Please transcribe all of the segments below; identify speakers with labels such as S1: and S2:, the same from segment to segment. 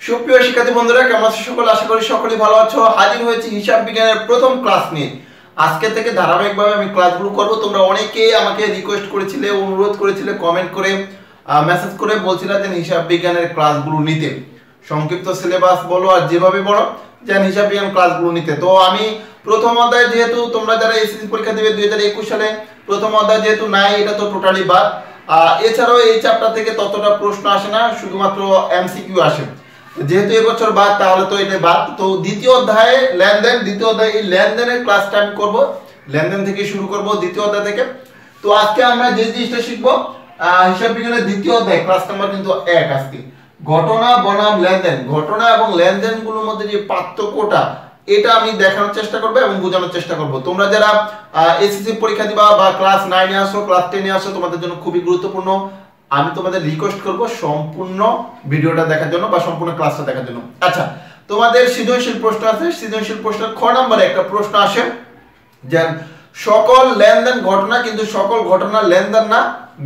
S1: সুপ্রিয় শিক্ষার্থী বন্ধুরা, কেমন আছো সকলে? আশা করি সকলেই ভালো আছো। হাজির হয়েছি হিসাব বিজ্ঞানের প্রথম ক্লাস নিয়ে। আজকে থেকে ধারাবাহিকভাবে আমি ক্লাসগুলো করব। তোমরা অনেকেই আমাকে রিকোয়েস্ট করেছিলে, অনুরোধ করেছিলে, কমেন্ট করে, মেসেজ করে বলছিলে যে হিসাব বিজ্ঞানের ক্লাসগুলো নিতে, সংক্ষিপ্ত সিলেবাস বলো আর যেভাবে বলো যেন হিসাব বিজ্ঞান ক্লাসগুলো নিতে। তো আমি প্রথম অধ্যায়, যেহেতু তোমরা যারা এসএসসি পরীক্ষা দেবে 2021 সালে, প্রথম অধ্যায় যেহেতু নাই, এটা তো টোটালি বাদ। এছাড়াও এই চ্যাপ্টার থেকে ততটা প্রশ্ন আসে না, শুধুমাত্র এমসিকিউ আসে। যেহেতু এবছর বাদ, তাহলে তো এটা বাদ। তো দ্বিতীয় অধ্যায়ে লেনদেন, দ্বিতীয় অধ্যায়ে এই লেনদেনের ক্লাসটা আমি করব, লেনদেন থেকে শুরু করব দ্বিতীয় অধ্যায় থেকে। তো আজকে আমরা যে জিনিসটা শিখবো, হিসাব বিজ্ঞানের দ্বিতীয় অধ্যায় ক্লাস নাম্বার কিন্তু 1। আজকে ঘটনা বনাম লেনদেন, ঘটনা এবং লেনদেনগুলোর মধ্যে যে পার্থক্যটা, এটা আমি দেখানোর চেষ্টা করব এবং বোঝানোর চেষ্টা করব। তোমরা যারা এসএসসি পরীক্ষা দিবা বা ক্লাস 9 এ আসো, ক্লাস 10 এ আসো, তোমাদের জন্য খুবই গুরুত্বপূর্ণ। আমি তোমাদের রিকোয়েস্ট করব সম্পূর্ণ ভিডিওটা দেখার জন্য বা সম্পূর্ণ ক্লাসটা দেখার জন্য। আচ্ছা, তোমাদের সৃজনশীল প্রশ্ন আছে। সৃজনশীল প্রশ্নের খ নম্বরে একটা প্রশ্ন আসে যে সকল লেনদেন ঘটনা, কিন্তু সকল ঘটনা লেনদেন না,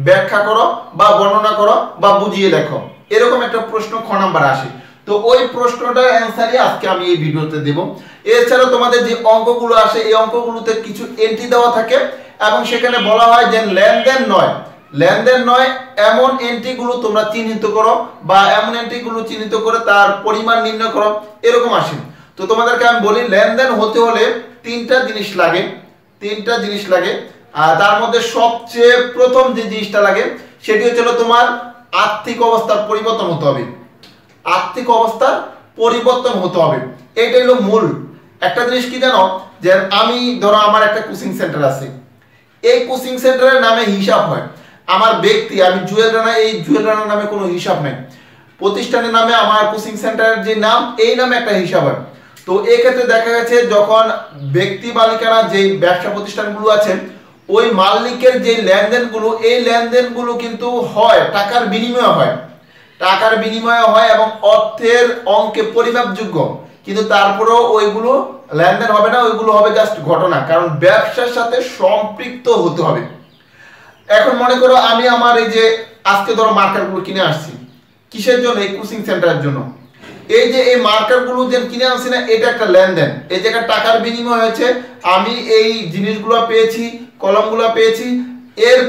S1: ব্যাখ্যা করো বা বর্ণনা করো বা বুঝিয়ে লেখো, এরকম একটা প্রশ্ন খ নম্বরে আসে। তো ওই প্রশ্নটার অ্যান্সারই আজকে আমি এই ভিডিওতে দেব। এছাড়া তোমাদের যে অঙ্কগুলো আসে, এই অঙ্কগুলোতে কিছু এন্ট্রি দেওয়া থাকে এবং সেখানে বলা হয় যে লেনদেন নয় এমন এন্ট্রিগুলো তোমরা চিহ্নিত করো বা এমন এন্ট্রিগুলো চিহ্নিত করে তার পরিমাণ নির্ণয় করো, এরকম আসে। তো তোমাদেরকে আমি বলি, লেনদেন হতে হলে তিনটা জিনিস লাগে। আর তার মধ্যে সবচেয়ে প্রথম যে জিনিসটা লাগে সেটি হচ্ছে তোমার আর্থিক অবস্থার পরিবর্তন হতে হবে। আর্থিক অবস্থার পরিবর্তন হতে হবে, এটাই হলো মূল। একটা জিনিস কি জানো, যে আমি ধরো আমার একটা কোচিং সেন্টার আছে, এই কোচিং সেন্টারের নামে হিসাব হয়। আমার ব্যক্তি, আমি জুয়েল রানা, এই জুয়েল রানার নামে কোনো হিসাব নেই। প্রতিষ্ঠানের নামে আমার কোচিং সেন্টারের যে নাম, এই নামে একটা হিসাব হয়। তো এই ক্ষেত্রে দেখা গেছে যখন ব্যক্তি মালিকানা যে ব্যবসা প্রতিষ্ঠানগুলো আছে, ওই মালিকের যে লেনদেনগুলো, এই লেনদেনগুলো কিন্তু হয় টাকার বিনিময়ে হয় এবং অর্থের অঙ্কে পরিমাপযোগ্য, কিন্তু তারপরেও ওইগুলো লেনদেন হবে না, ওইগুলো হবে জাস্ট ঘটনা, কারণ ব্যবসার সাথে সম্পৃক্ত হতে হবে। এখন মনে করো আমি আমার এই যে আজকে ধরো মার্কারগুলো কিনে আসছি, কিসের জন্য? এই কোচিং সেন্টারের জন্য। এই যে এই মার্কারগুলো যে কিনে আনছি না, এটা একটা লেনদেন। এই জায়গায় টাকার বিনিময় হয়েছে, আমি এই জিনিসগুলো পেয়েছি, কলমগুলো পেয়েছি। এর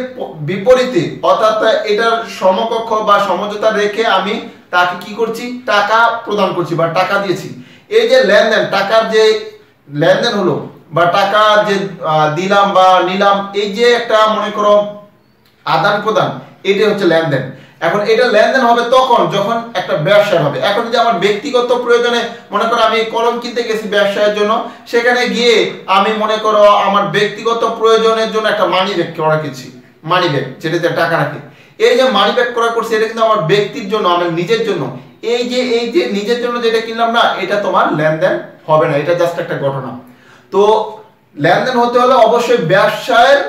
S1: বিপরীতে অর্থাৎ এটার সমকক্ষ বা সমঝোতা রেখে আমি তাকে কি করছি? টাকা প্রদান করছি বা টাকা দিয়েছি। এই যে লেনদেন, টাকার যে লেনদেন হলো বা টাকা যে দিলাম বা নিলাম, এই যে একটা মনে করো আদান প্রদান, এটাই হচ্ছে লেনদেন। এখন এটা লেনদেন হবে তখন যখন একটা ব্যবসা হবে। এখন যদি আমার ব্যক্তিগত প্রয়োজনে, মনে করো আমি কলম কিনতে গেছি ব্যবসায়ের জন্য, সেখানে গিয়ে আমি মনে করো আমার ব্যক্তিগত প্রয়োজনের জন্য একটা মানি ব্যাগ করা কিনছি, মানি ব্যাগ যেটাতে টাকা রাখি। এই যে মানি ব্যাগ করা করছি, এটা কিন্তু আমার ব্যক্তির জন্য, আমার নিজের জন্য। এই যে নিজের জন্য যেটা কিনলাম না, এটা তোমার লেনদেন হবে না, এটা জাস্ট একটা ঘটনা। তো লেনদেন হতে হলে অবশ্যই ব্যবসায়ের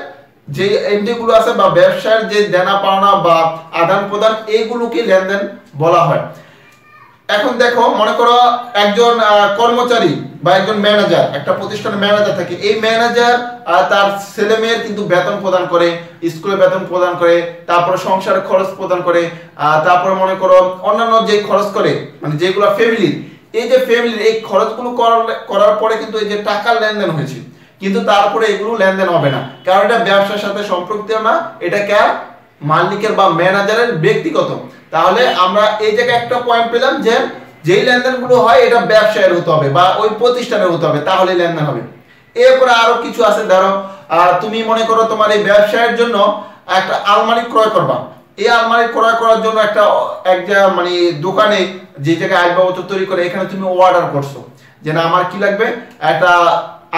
S1: যে এন্ট্রিগুলো আছে বা ব্যবসার যে দেনা পাওনা বা আদান প্রদান, এইগুলোকে লেনদেন বলা হয়। এখন দেখো, মনে করো একজন কর্মচারী বা একজন ম্যানেজার, একটা প্রতিষ্ঠানের ম্যানেজার থাকে, এই ম্যানেজার তার ছেলে মেয়ের কিন্তু বেতন প্রদান করে, স্কুলে বেতন প্রদান করে, তারপরে সংসারের খরচ প্রদান করে, তারপরে মনে করো অন্যান্য যে খরচ করে, মানে যেগুলো ফ্যামিলির, এই যে ফ্যামিলির এই খরচগুলো করার পরে কিন্তু এই যে টাকার লেনদেন হয়েছে, কিন্তু তারপরে এগুলো লেনদেন হবে না, কারণ এটা ব্যবসার সাথে সম্পৃক্ত না, এটা কার? মালিকের বা ম্যানেজারের ব্যক্তিগত। তাহলে আমরা এই জায়গায় একটা পয়েন্ট পেলাম যে যেই লেনদেনগুলো হয় এটা ব্যবসায়ের হতে হবে বা ওই প্রতিষ্ঠানের হতে হবে, তাহলে লেনদেন হবে। এরপরে আরো কিছু আছে। ধরো তুমি মনে করো তোমার এই ব্যবসায়ের জন্য একটা আলমারি ক্রয় করবা। এই আলমারি ক্রয় করার জন্য একটা মানে দোকানে যে জায়গায় আসবাবপত্র তৈরি করে, এখানে তুমি অর্ডার করছো যে না আমার কি লাগবে, একটা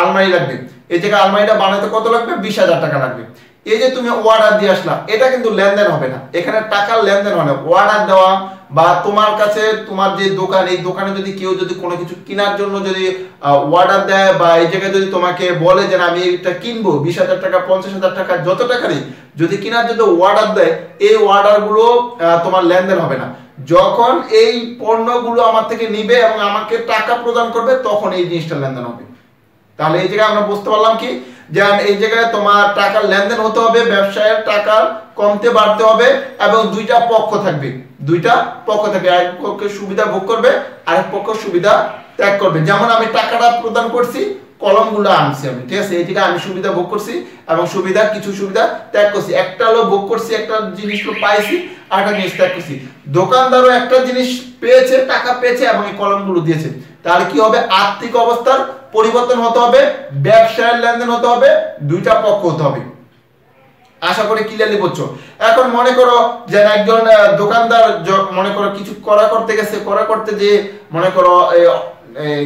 S1: আলমারি লাগবে। এই জায়গায় আলমারিটা বানাতে কত লাগবে? 20,000 টাকা লাগবে। এই যে তুমি অর্ডার দিয়ে আসলা, এটা কিন্তু লেনদেন হবে না, এখানে টাকার লেনদেন হয় না। অর্ডার দেওয়া বা তোমার কাছে তোমার যে দোকান, এই দোকানে যদি কেউ যদি কোনো কিছু কেনার জন্য যদি অর্ডার দেয় বা এই জায়গায় যদি তোমাকে বলে যে আমি এটা কিনবো 20,000 টাকা, 50,000 টাকা, যত টাকারই যদি কেনার জন্য অর্ডার দেয়, এই অর্ডারগুলো তোমার লেনদেন হবে না। যখন এই পণ্যগুলো আমার থেকে নিবে এবং আমাকে টাকা প্রদান করবে, তখন এই জিনিসটা লেনদেন হবে। তাহলে এই জায়গায় আমরা বুঝতে পারলাম কি, যেন এই জায়গায় তোমার টাকার লেনদেন হতে হবে, ব্যবসায়ের টাকা কমতে বাড়তে হবে এবং দুইটা পক্ষ থাকবে, এক পক্ষ সুবিধা ভোগ করবে আরেক পক্ষ সুবিধা ত্যাগ করবে। যেমন আমি টাকাটা প্রদান করছি, কলমগুলো আনছি আমি, ঠিক আছে, এই জায়গায় আমি সুবিধা ভোগ করছি এবং কিছু সুবিধা ত্যাগ করছি। একটা হলো ভোগ করছি, একটা জিনিস পাইছি, আর একটা জিনিস ত্যাগ করছি। দোকানদারও একটা জিনিস পেয়েছে, টাকা পেয়েছে এবং এই কলমগুলো দিয়েছে। তাহলে কি হবে, আর্থিক অবস্থার পরিবর্তন হতে হবে, ব্যবসায়ের লেনদেন হতে হবে, দুইটা পক্ষ হতে হবে। আশা করি ক্লিয়ারলি বুঝছো। এখন মনে করো যে একজন দোকানদার মনে করো কিছু করতে গেছে, করতে যে মনে করো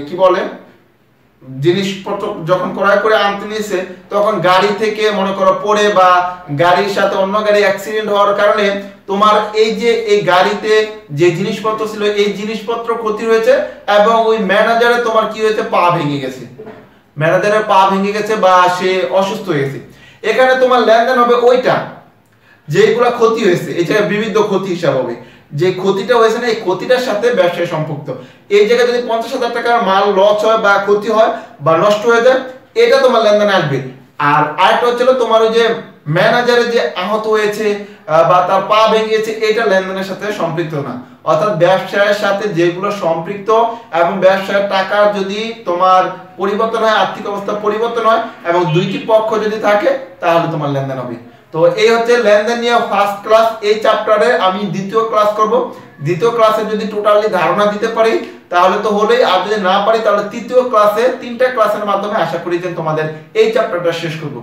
S1: কি বলে জিনিসপত্র যখন ক্রয় করে আনতে নিয়েছে, তখন গাড়ি থেকে মনে করো পড়ে বা গাড়ির সাথে অন্য গাড়ি অ্যাক্সিডেন্ট হওয়ার কারণে তোমার এই গাড়িতে যে জিনিসপত্র ছিল এই জিনিসপত্র ক্ষতি হয়েছে এবং ওই ম্যানেজারে তোমার কি হয়েছে, পা ভেঙে গেছে, ম্যানেজারের পা ভেঙে গেছে বা সে অসুস্থ হয়ে গেছে। এখানে তোমার লেনদেন হবে ওইটা যেগুলা ক্ষতি হয়েছে, এই জায়গায় বিবিধ ক্ষতি হিসাব হবে। যে ক্ষতিটা হয়েছে না, এই ক্ষতিটার সাথে ব্যবসায় সম্পৃক্ত। এই জায়গায় যদি 50,000 টাকার মাল লস হয় বা ক্ষতি হয় বা নষ্ট হয়ে যায়, এটা তোমার লেনদেনে আসবে। আর আরেকটা হচ্ছিল তোমার ওই যে ম্যানেজারের যে আহত হয়েছে বা তার পা ভেঙে গেছে, এটা লেনদেনের সাথে সম্পৃক্ত না। অর্থাৎ ব্যবসায়ের সাথে যেগুলো সম্পৃক্ত এবং ব্যবসায়ের টাকা যদি তোমার পরিবর্তন হয়, আর্থিক অবস্থা পরিবর্তন হয় এবং দুইটি পক্ষ যদি থাকে, তাহলে তোমার লেনদেন হবে। তো এই হচ্ছে লেনদেন নিয়ে ফার্স্ট ক্লাস। এই চ্যাপ্টারে আমি দ্বিতীয় ক্লাস করব। দ্বিতীয় ক্লাসে যদি টোটালি ধারণা দিতে পারি তাহলে তো হলেই, আর যদি না পারি তাহলে তৃতীয় ক্লাসে 3টা ক্লাসের মাধ্যমে আশা করি যে তোমাদের এই চ্যাপ্টারটা শেষ করব।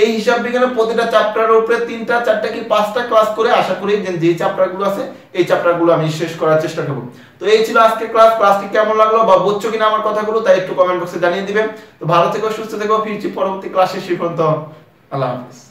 S1: এই হিসাব বিজ্ঞানের প্রতিটা চ্যাপ্টারের উপরে 3টা 4টা কি 5টা ক্লাস করে আশা করি যে চ্যাপ্টারগুলো আছে এই চ্যাপ্টারগুলো আমি শেষ করার চেষ্টা করব। তো এই ছিল আজকের ক্লাস। ক্লাসটি কেমন লাগলো বা বুঝছো কিনা আমার কথাগুলো, তাই একটু কমেন্ট বক্সে জানিয়ে দিবেন। তো ভালো থেকো, সুস্থ থেকো, ফিরছি পরবর্তী ক্লাসে। সেই পর্যন্ত আল্লাহ হাফেজ।